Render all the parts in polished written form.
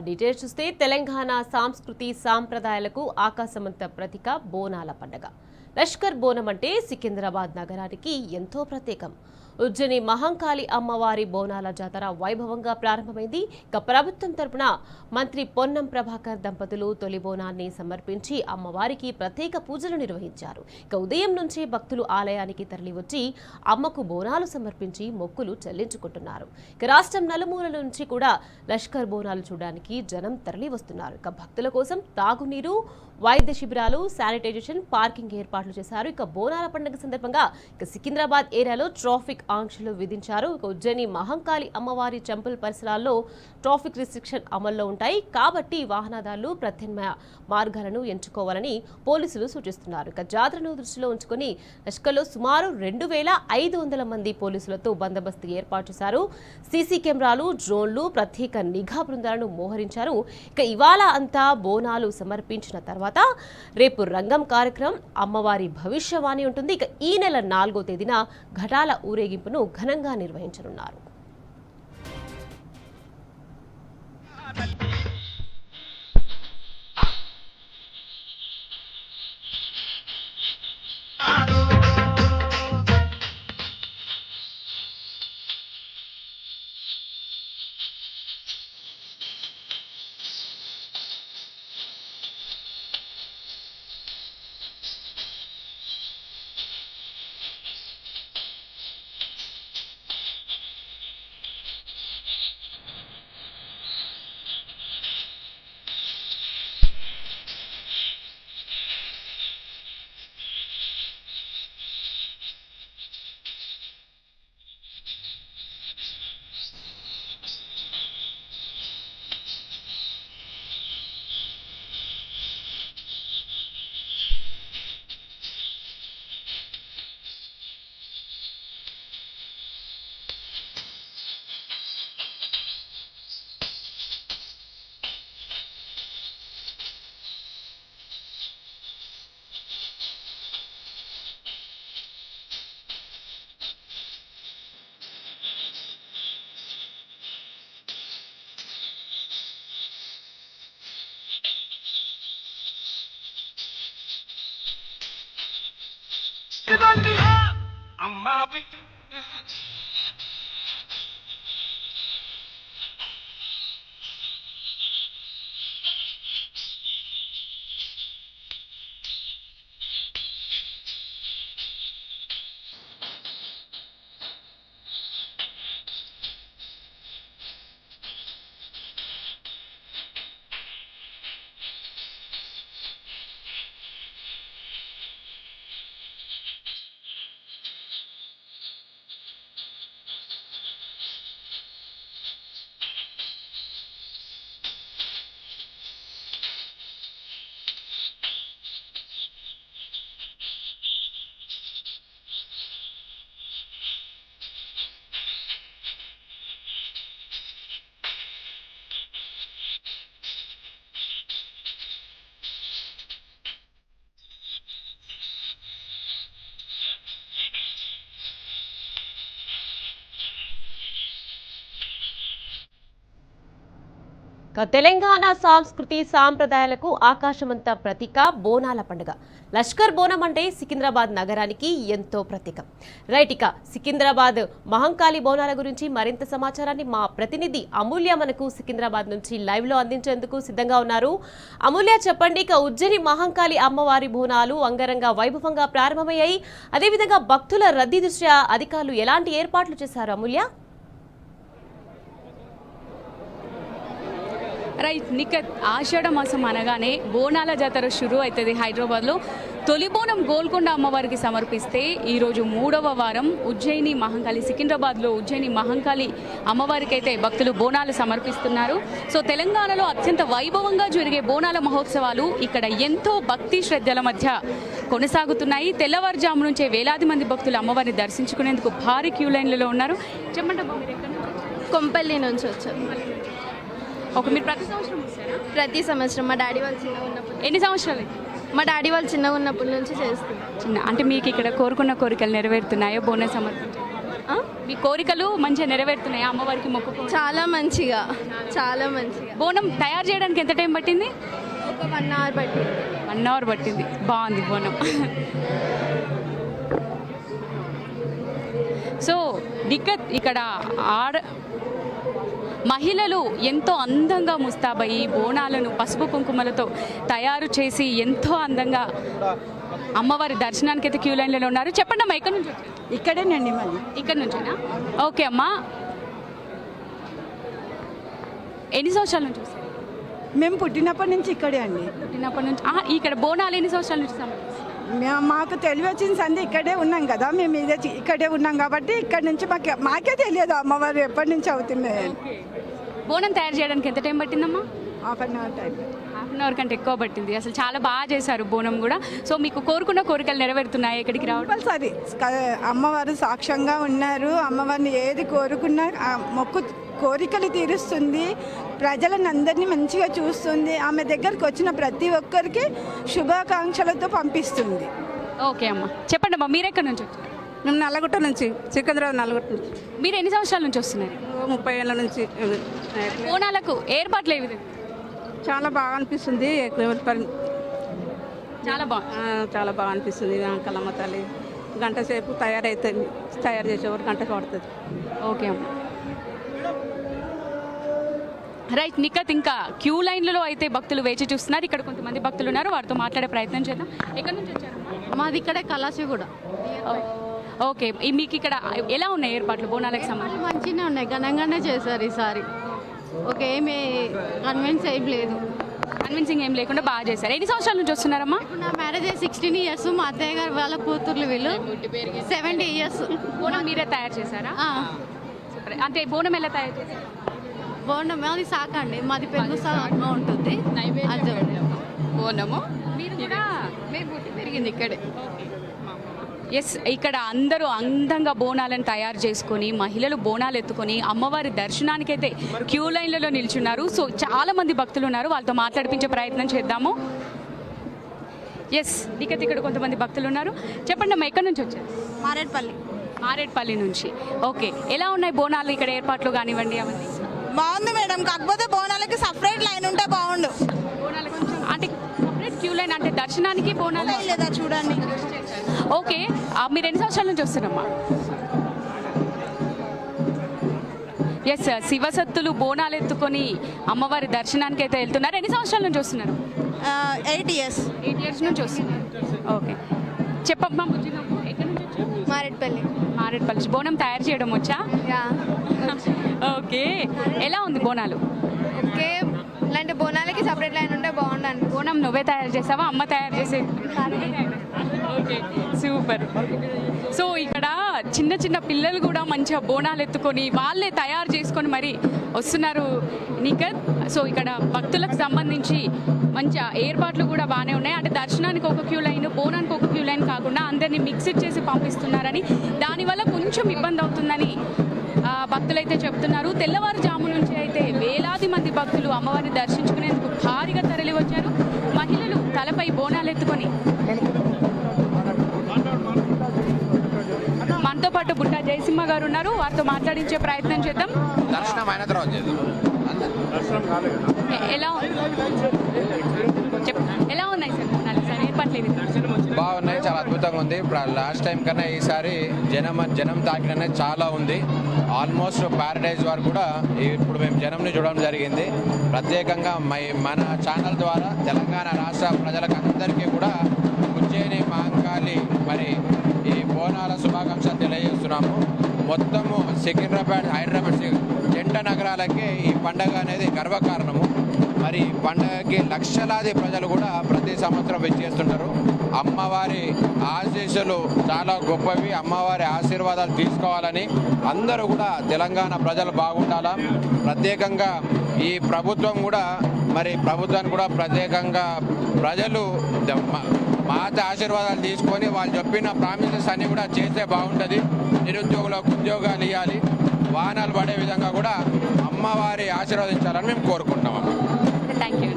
Details చూస్తే తెలంగాణ సంస్కృతి సాంప్రదాయాలకు ఆకాశమంత ప్రతీక బోనాల పండుగ. లష్కర్ బోనం అంటే సికింద్రాబాద్ నగరానికి ఎంతో ప్రత్యేకం. ఉజ్జయిని మహంకాళి అమ్మవారి బోనాల జాతర వైభవంగా ప్రారంభమైంది. ఇక ప్రభుత్వం తరపున మంత్రి పొన్నం ప్రభాకర్ దంపతులు తొలి బోనాన్ని సమర్పించి అమ్మవారికి ప్రత్యేక పూజలు నిర్వహించారు. ఇక ఉదయం నుంచే భక్తులు ఆలయానికి తరలివచ్చి అమ్మకు బోనాలు సమర్పించి మొక్కులు చెల్లించుకుంటున్నారు. ఇక రాష్ట్రం నలుమూలల నుంచి కూడా లష్కర్ బోనాలు చూడడానికి జనం తరలి వస్తున్నారు. ఇక భక్తుల కోసం తాగునీరు, వైద్య శిబిరాలు, శానిటైజేషన్, పార్కింగ్ ఏర్పాట్లు చేశారు. ఇక బోనాల పండుగ సందర్భంగా సికింద్రాబాద్ ఏరియాలో ట్రాఫిక్ ఆంక్షలు విధించారు. ఇక ఉజ్జయిని మహంకాళి అమ్మవారి టెంపుల్ పరిసరాల్లో ట్రాఫిక్ రిస్ట్రిక్షన్ అమల్లో ఉంటాయి కాబట్టి వాహనదారులు ప్రత్యామ్నాయ మార్గాలను ఎంచుకోవాలని పోలీసులు సూచిస్తున్నారు. ఇక జాతరను దృష్టిలో ఉంచుకుని లష్కర్లో సుమారు 2500 మంది పోలీసులతో బందోబస్తు ఏర్పాటు చేశారు. సీసీ కెమెరాలు, డ్రోన్లు, ప్రత్యేక నిఘా బృందాలను మోహరించారు. ఇక ఇవాళ అంతా బోనాలు సమర్పించిన తర్వాత రేపు రంగం కార్యక్రమం, అమ్మవారి భవిష్యవాణి ఉంటుంది. ఇక ఈ నెల 4వ తేదీన ఘటాల ఊరేగింపును ఘనంగా నిర్వహించనున్నారు. తెలంగాణ సంస్కృతి సాంప్రదాయాలకు ఆకాశమంత ప్రతీక బోనాల పండుగ. లష్కర్ బోనం అంటే సికింద్రాబాద్ నగరానికి ఎంతో ప్రత్యేకం. రైట్, ఇక సికింద్రాబాద్ మహంకాళి బోనాల గురించి మరింత సమాచారాన్ని మా ప్రతినిధి అమూల్య మనకు సికింద్రాబాద్ నుంచి లైవ్ లో అందించేందుకు సిద్ధంగా ఉన్నారు. అమూల్య, చెప్పండి, ఇక ఉజ్జయిని మహంకాళి అమ్మవారి బోనాలు అంగరంగ వైభవంగా ప్రారంభమయ్యాయి. అదేవిధంగా భక్తుల రద్దీ దృష్ట్యా అధికారులు ఎలాంటి ఏర్పాట్లు చేశారు అమూల్య? రైట్ నిఖత్, ఆషాఢ మాసం అనగానే బోనాల జాతర షురూ అవుతుంది హైదరాబాద్లో. తొలి బోనం గోల్కొండ అమ్మవారికి సమర్పిస్తే ఈరోజు 3వ వారం ఉజ్జయిని మహంకాళి, సికింద్రాబాద్లో ఉజ్జయిని మహంకాళి అమ్మవారికి అయితే భక్తులు బోనాలు సమర్పిస్తున్నారు. సో తెలంగాణలో అత్యంత వైభవంగా జరిగే బోనాల మహోత్సవాలు ఇక్కడ ఎంతో భక్తి శ్రద్ధల మధ్య కొనసాగుతున్నాయి. తెల్లవారుజాము నుంచే వేలాది మంది భక్తులు అమ్మవారిని దర్శించుకునేందుకు భారీ క్యూ లైన్లలో ఉన్నారు. చెప్పండి, కొంపల్లి నుంచి వచ్చారు. మీరు ప్రతి సంవత్సరం వస్తారా? ప్రతి సంవత్సరం. మా డాడీ వాళ్ళు చిన్నగా ఉన్నప్పుడు. ఎన్ని సంవత్సరాలు? మా డాడీ వాళ్ళు చిన్నగా ఉన్నప్పటి నుంచి చేస్తున్నాం. అంటే మీకు ఇక్కడ కోరుకున్న కోరికలు నెరవేరుతున్నాయో బోనం సమర్పించారు? మీ కోరికలు మంచిగా నెరవేరుతున్నాయి అమ్మవారికి మొక్కుకో. చాలా మంచిగా. బోనం తయారు చేయడానికి ఎంత టైం పట్టింది? ఒక 1 అవర్ బట్టి. 1 అవర్ పట్టింది. బాగుంది బోనం. సో ఇక్కడ మహిళలు ఎంతో అందంగా ముస్తాబయ్యి బోనాలను పసుపు కుంకుమలతో తయారు చేసి ఎంతో అందంగా అమ్మవారి దర్శనానికి అయితే క్యూ లైన్లలో ఉన్నారు. చెప్పండి అమ్మా, ఎక్కడి నుంచి వచ్చారు? ఇక్కడేనండి మళ్ళీ. ఇక్కడ నుంచేనా? ఓకే అమ్మా, ఎన్ని సంవత్సరాల నుంచి వస్తారు? మేము పుట్టినప్పటి నుంచి ఇక్కడే అండి. పుట్టినప్పటి నుంచి ఇక్కడ బోనాలు ఎన్ని సంవత్సరాల నుంచి సమర్పిస్తారు? మాకు తెలివి వచ్చిన సంది ఇక్కడే ఉన్నాం కదా, మేము ఇక్కడే ఉన్నాం కాబట్టి ఇక్కడ నుంచి మాకే తెలియదు అమ్మవారు ఎప్పటి నుంచి అవుతున్నాయని. బోనం తయారు చేయడానికి ఎంత టైం పట్టిందమ్మా? 1/2 అవర్ టైం. 1/2 అవర్ కంటే ఎక్కువ పట్టింది. అసలు చాలా బాగా చేశారు బోనం కూడా. సో మీకు కోరుకున్న కోరికలు నెరవేరుతున్నాయి ఇక్కడికి రావడం? కంపల్సరీ అమ్మవారు సాక్ష్యంగా ఉన్నారు. అమ్మవారిని ఏది కోరుకున్నా కోరికలు తీరుస్తుంది. ప్రజలను అందరినీ మంచిగా చూస్తుంది. ఆమె దగ్గరికి వచ్చిన ప్రతి ఒక్కరికి శుభాకాంక్షలతో పంపిస్తుంది. ఓకే అమ్మ, చెప్పండి అమ్మా, మీరు ఎక్కడి నుంచి వచ్చారు? మేము నల్లగుట్ట నుంచి, సికింద్రాబాద్ నల్లగుట్ట నుంచి. మీరు ఎన్ని సంవత్సరాల నుంచి వస్తున్నారు? 30 ఏళ్ళ నుంచి. బోనాలకు ఏర్పాట్లు ఏ విధంగా? చాలా బాగా అనిపిస్తుంది. చాలా చాలా బాగా అనిపిస్తుంది. కలమ్మ తల్లి గంట సేపు తయారైతుంది. తయారు చేసేవారు గంట పడుతుంది. ఓకే అమ్మ, రైట్. నిఖత్, ఇంకా క్యూ లైన్లలో అయితే భక్తులు వేచి చూస్తున్నారు. ఇక్కడ కొంతమంది భక్తులు ఉన్నారు, వారితో మాట్లాడే ప్రయత్నం చేద్దాం. ఎక్కడి నుంచి వచ్చారు? మాది ఇక్కడే కలాసి కూడా. ఓకే, మీకు ఇక్కడ ఎలా ఉన్నాయి ఏర్పాట్లు బోనాలకు సంబంధించి? మంచిగానే ఉన్నాయి, ఘనంగానే చేశారు ఈసారి. ఓకే, ఏమి కన్విన్స్ ఏం లేదు. కన్విన్సింగ్ ఏం లేకుండా బాగా చేశారు. ఎన్ని సంవత్సరాల నుంచి వస్తున్నారమ్మా? నా మ్యారేజ్ 16 ఇయర్స్. మా అత్తయ్య గారు వాళ్ళ కూతుర్లు వీళ్ళు 70 ఇయర్స్. బోనం మీరే తయారు చేశారా? అంటే బోనం ఎలా తయారు చేశారు? బోనం అది సాక అండి, మాది పెరుగు సాగా ఉంటుంది. బోనము మీరు కూడా మేము పుట్టి పెరిగింది ఇక్కడే. ఎస్, ఇక్కడ అందరూ అందంగా బోనాలను తయారు చేసుకొని మహిళలు బోనాలు ఎత్తుకొని అమ్మవారి దర్శనానికైతే క్యూ లైన్లలో నిల్చున్నారు. సో చాలా మంది భక్తులు ఉన్నారు, వాళ్ళతో మాట్లాడిపించే ప్రయత్నం చేద్దాము. ఎస్, ఇక్కడ కొంతమంది భక్తులు ఉన్నారు. చెప్పండి అమ్మా, ఎక్కడి నుంచి వచ్చారు? మారేడ్పల్లి నుంచి. ఓకే, ఎలా ఉన్నాయి బోనాలు ఇక్కడ ఏర్పాట్లు కానివ్వండి అవన్నీ? బాగుంది మేడం, కాకపోతే బోనాలకి సపరేట్ లైన్ ఉంటే బాగుండు. బోనాలకు అంటే సపరేట్ క్యూ లైన్ అంటే దర్శనానికి బోనాలు లేదా చూడండి. ఓకే, మీరు ఎన్ని సంవత్సరాల నుంచి వస్తున్నారమ్మా? ఎస్, శివసత్తులు బోనాలు ఎత్తుకొని అమ్మవారి దర్శనానికి అయితే వెళ్తున్నారు. ఎన్ని సంవత్సరాల నుంచి వస్తున్నారు? 8 ఇయర్స్. 8 ఇయర్స్ నుంచి వస్తున్నారు. ఓకే, చెప్పమ్మా, ఎక్కడి నుంచి వచ్చారు? మారేడ్పల్లి. బోనం తయారు చేయడం వచ్చా? ఓకే, ఎలా ఉంది బోనాలు? ఓకే, ఇలాంటి బోనాలకి సపరేట్ లైన్ ఉంటే బాగుండండి. బోనం నువ్వే తయారు చేసావా, అమ్మ తయారు చేసేది? Okay, super. సో ఇక్కడ చిన్న చిన్న పిల్లలు కూడా మంచిగా బోనాలు ఎత్తుకొని వాళ్ళే తయారు చేసుకొని మరి వస్తున్నారు నిఖత్. సో ఇక్కడ భక్తులకు సంబంధించి మంచి ఏర్పాట్లు కూడా బాగానే ఉన్నాయి. అంటే దర్శనానికి ఒక క్యూ లైన్, బోనానికి ఒక క్యూ లైన్ కాకుండా అందరినీ మిక్స్డ్ చేసి పంపిస్తున్నారని, దానివల్ల కొంచెం ఇబ్బంది అవుతుందని భక్తులైతే చెప్తున్నారు. తెల్లవారుజాము నుంచి అయితే వేలాది మంది భక్తులు అమ్మవారిని దర్శించుకునేందుకు భారీగా తరలి వచ్చారు. మహిళలు తలపై బోనాలు ఎత్తుకొని మనతో పాటు బుట్టా జయసింహ గారు ఉన్నారు, వారితో మాట్లాడించే ప్రయత్నం చేద్దాం. ఎలా ఉన్నాయి సార్ ఏర్పాట్లు? బాగున్నాయి, చాలా అద్భుతంగా ఉంది. ఇప్పుడు లాస్ట్ టైం కన్నా ఈసారి జనం తాకిడి అనేది చాలా ఉంది. ఆల్మోస్ట్ ప్యారడైజ్ వరకు కూడా ఇప్పుడు మేము జనంని చూడడం జరిగింది. ప్రత్యేకంగా మన ఛానల్ ద్వారా తెలంగాణ రాష్ట్ర ప్రజలకు అందరికీ కూడా ఉజ్జయిని మహంకాళి మరి ఈ బోనాల శుభాకాంక్షలు తెలియజేస్తున్నాము. మొత్తము సికింద్రాబాద్, హైదరాబాద్ జంట నగరాలకే ఈ పండగ అనేది గర్వకారణము. మరి పండగకి లక్షలాది ప్రజలు కూడా ప్రతి సంవత్సరం విచ్చేస్తుంటారు. అమ్మవారి ఆశీస్సులు చాలా గొప్పవి. అమ్మవారి ఆశీర్వాదాలు తీసుకోవాలని అందరూ కూడా తెలంగాణ ప్రజలు బాగుండాలా. ప్రత్యేకంగా ఈ ప్రభుత్వం కూడా ప్రభుత్వాన్ని కూడా ప్రత్యేకంగా ప్రజలు మాత ఆశీర్వాదాలు తీసుకొని వాళ్ళు చెప్పిన ప్రామిసెస్ అన్నీ కూడా చేస్తే బాగుంటుంది. నిరుద్యోగులకు ఉద్యోగాలు ఇవ్వాలి, వాహనాలు పడే విధంగా కూడా అమ్మవారి ఆశీర్వదించాలని మేము కోరుకుంటున్నాం. Thank you.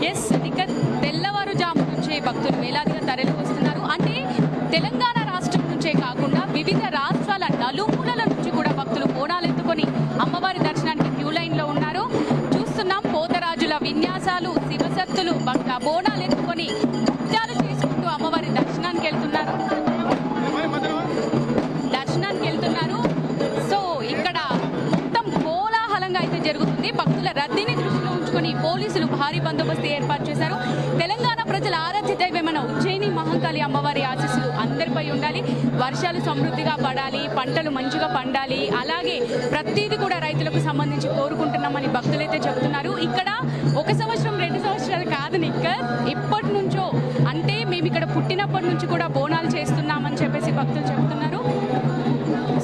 ఎస్, ఇక తెల్లవారుజాము నుంచే భక్తులు వేలాదిగా తరలి వస్తున్నారు. అంటే తెలంగాణ రాష్ట్రం నుంచే కాకుండా వివిధ రాష్ట్రాల నలుమూలల నుంచి కూడా విన్యాసాలు శివసత్తులు బోనాలు ఎత్తుకొని నృత్యాలు చేసుకుంటూ అమ్మవారి దర్శనానికి వెళ్తున్నారు. సో ఇక్కడ మొత్తం కోలాహలంగా అయితే జరుగుతుంది. భక్తుల రద్దీని దృష్టిలో ఉంచుకొని పోలీసులు భారీ బందోబస్తు ఏర్పాటు చేశారు. తెలంగాణ ప్రజల ఆరాధ్య దైవమైన ఉజ్జయిని మహంకాళి అమ్మవారి ఆశీస్సులు అందరిపై ఉండాలి. వర్షాలు సమృద్ధిగా పడాలి, పంటలు మంచిగా పండాలి, అలాగే ప్రతిదీ కూడా రైతులకు సంబంధించి కోరుకుంటున్నామని భక్తులైతే చెబుతున్నారు. ఇక్కడ 1 సంవత్సరం 2 సంవత్సరాలు కాదు నిక్కర్, ఇప్పటి నుంచో, అంటే మేము ఇక్కడ పుట్టినప్పటి నుంచి కూడా బోనాలు చేస్తున్నామని చెప్పేసి భక్తులు చెబుతున్నారు.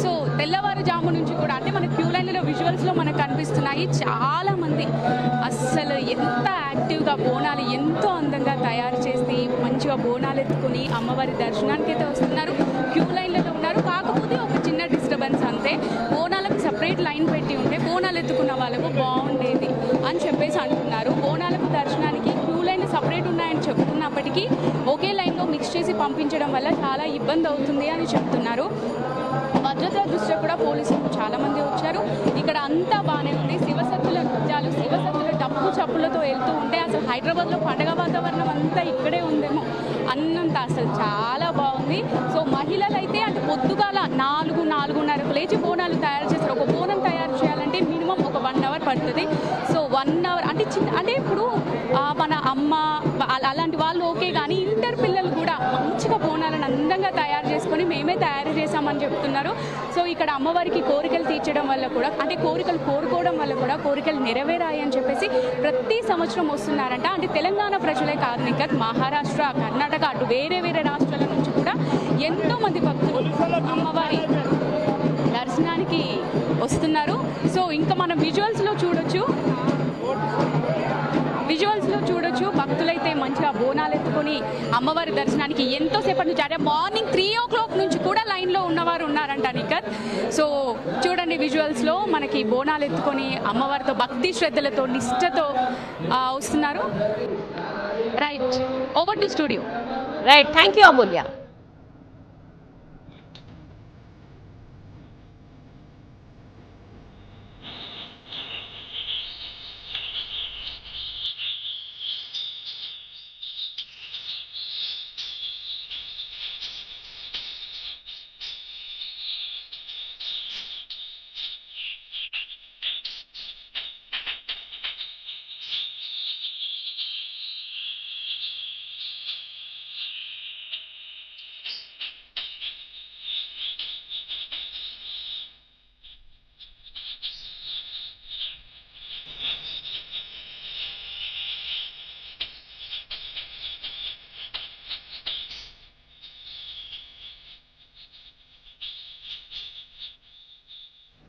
సో తెల్లవారుజాము నుంచి కూడా, అంటే మన క్యూ లైన్లలో విజువల్స్లో మనకు కనిపిస్తున్నాయి, చాలా మంది అస్సలు ఎంత యాక్టివ్గా బోనాలు ఎంతో అందంగా తయారు చేసి మంచిగా బోనాలు ఎత్తుకుని అమ్మవారి దర్శనానికి అయితే వస్తున్నారు. క్యూ లైన్లలో ఉన్నారు. కాకపోతే ఒక చిన్న డిస్టర్బెన్స్ అంతే, బోనాలకు సపరేట్ లైన్ పెట్టి ఉంటే బోనాలు ఎత్తుకున్న వాళ్ళకు బాగుండేది అని చెప్పేసి అంటున్నారు. బోనాలకు దర్శనానికి క్యూ లైన్ సపరేట్ ఉన్నాయని చెప్తున్నప్పటికీ ఒకే లైన్లో మిక్స్ చేసి పంపించడం వల్ల చాలా ఇబ్బంది అవుతుంది అని చెప్తున్నారు. భద్రతా దృష్ట్యా కూడా పోలీసులు చాలా మంది వచ్చారు. ఇక్కడ అంతా బాగానే ఉంది. శివసత్తుల నృత్యాలు, శివసత్తుల డప్పు చప్పులతో వెళ్తూ ఉంటే అసలు హైదరాబాద్లో పండగ వాతావరణం అంతా ఇక్కడే ఉందేమో అన్నంత అసలు చాలా బాగుంది. సో మహిళలు అయితే అంటే పొద్దుగాల 4-4:30కు లేచి బోనాలు తయారు చేస్తారు. ఒక బోనం తయారు చేయాలంటే మినిమం ఒక 1 అవర్ పడుతుంది. సో 1 అవర్ అంటే అంటే ఇప్పుడు మన అమ్మ అలాంటి వాళ్ళు ఓకే, కానీ ఇంటర్ పిల్లలు కూడా మంచిగా బోనాలను అందంగా తయారు చేసుకొని మేమే తయారు చేసామని చెప్తున్నారు. సో ఇక్కడ అమ్మవారికి కోరికలు తీర్చడం వల్ల కూడా, అంటే కోరికలు కోరుకోవడం వల్ల కూడా కోరికలు నెరవేరాయి అని చెప్పేసి ప్రతి సంవత్సరం వస్తున్నారంట. అంటే తెలంగాణ ప్రజలే కాదు నిఖత్, మహారాష్ట్ర, కర్ణాటక, అటు వేరే రాష్ట్రాల నుంచి కూడా ఎంతో మంది భక్తులు అమ్మవారి దర్శనానికి వస్తున్నారు. సో ఇంకా మనం విజువల్స్లో చూడొచ్చు భక్తులైతే మంచిగా బోనాలు ఎత్తుకొని అమ్మవారి దర్శనానికి ఎంతో సేపటి నుంచి, అంటే మార్నింగ్ 3 o'clock నుంచి కూడా లైన్లో ఉన్నవారు ఉన్నారంట నిఖత్. సో చూడండి విజువల్స్లో మనకి బోనాలు ఎత్తుకొని అమ్మవారితో భక్తి శ్రద్ధలతో నిష్ఠతో వస్తున్నారు. Right, over to studio. Right, thank you Amulya.